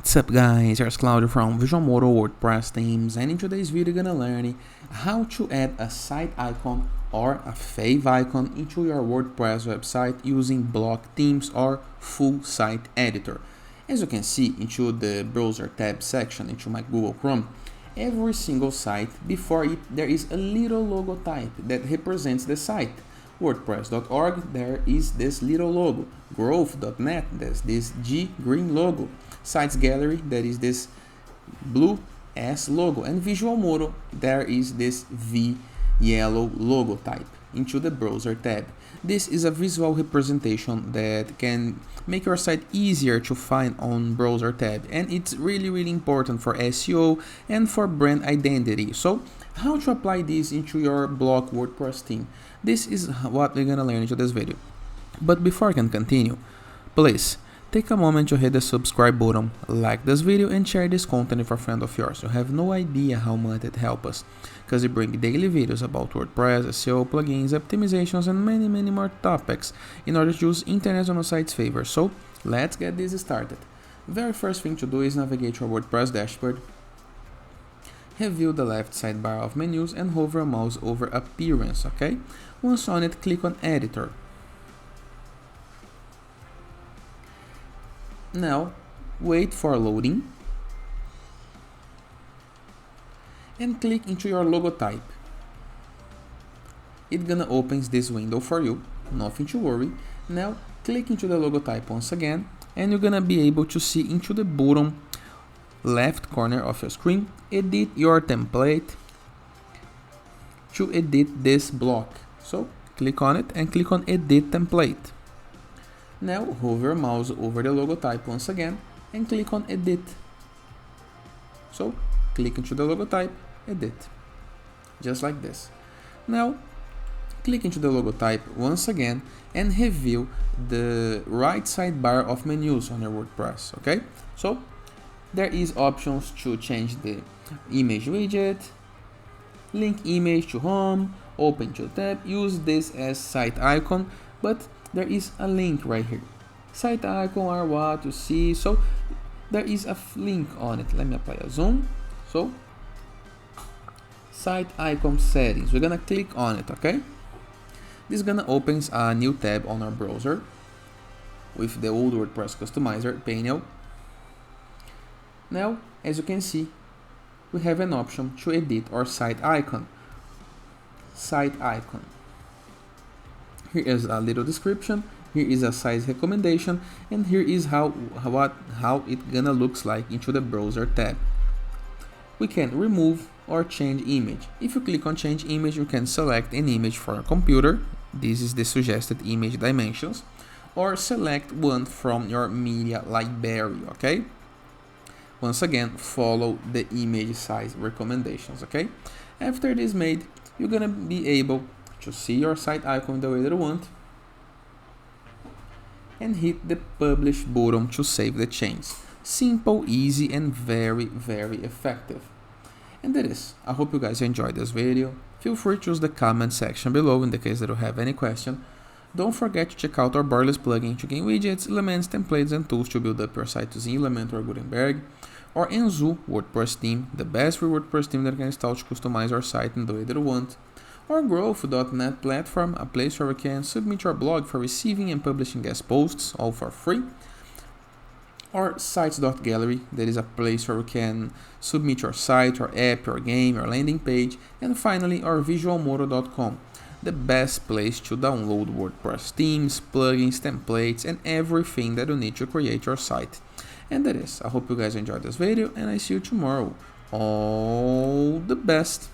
What's up guys, here's Claudio from Visual Modo WordPress Themes, and in today's video you're gonna learn how to add a site icon or a favicon into your WordPress website using block themes or full site editor. As you can see into the browser tab section into my Google Chrome, every single site before it there is a little logo type that represents the site. WordPress.org, there is this little logo. Growth.net, there's this G green logo. Sites Gallery, there is this blue S logo. And Visual Modo, there is this V yellow logo type into the browser tab. This is a visual representation that can make your site easier to find on browser tab, and it's really important for SEO and for brand identity. So how to apply this into your block WordPress theme? This is what we're gonna learn into this video. But before I can continue, please take a moment to hit the subscribe button, like this video, and share this content with a friend of yours. You have no idea how much it helps us, because we bring daily videos about WordPress, SEO, plugins, optimizations, and many more topics in order to use internet on your site's favor. So let's get this started. Very first thing to do is navigate to your WordPress dashboard, review the left sidebar of menus, and hover your mouse over appearance, okay? Once on it, click on editor. Now, wait for loading and click into your logo type. It's gonna open this window for you, nothing to worry. Now, click into the logo type once again, and you're gonna be able to see into the bottom left corner of your screen, edit your template to edit this block. So, click on it and click on edit template. Now hover your mouse over the logo type once again and click on edit. So click into the logo type, edit, just like this. Now click into the logo type once again and review the right sidebar of menus on your WordPress, okay? So there is options to change the image widget, link image to home, open to tab, use this as site icon, but there is a link right here. Site icon are what you see, so there is a link on it. Let me apply a zoom. So site icon settings, we're gonna click on it, okay? This is gonna open a new tab on our browser with the old WordPress customizer panel. Now, as you can see, we have an option to edit our site icon. Site icon. Here is a little description, here is a size recommendation, and here is how it gonna looks like into the browser tab. We can remove or change image. If you click on change image, you can select an image for a computer. This is the suggested image dimensions, or select one from your media library, okay? Once again, follow the image size recommendations, okay? After this made, you're gonna be able to see your site icon the way that you want and hit the publish button to save the change. Simple, easy, and very effective. And that is. I hope you guys enjoyed this video. Feel free to use the comment section below in the case that you have any question. Don't forget to check out our Borderless plugin to gain widgets, elements, templates, and tools to build up your site using Elementor or Gutenberg, or Enzo WordPress theme, the best free WordPress theme that can install to customize your site in the way that you want, or Growth.net platform, a place where you can submit your blog for receiving and publishing guest posts, all for free, or Sites.gallery, that is a place where you can submit your site, your app, your game, your landing page, and finally our visualmodo.com, the best place to download WordPress themes, plugins, templates, and everything that you need to create your site. And that is. I hope you guys enjoyed this video, and I see you tomorrow. All the best!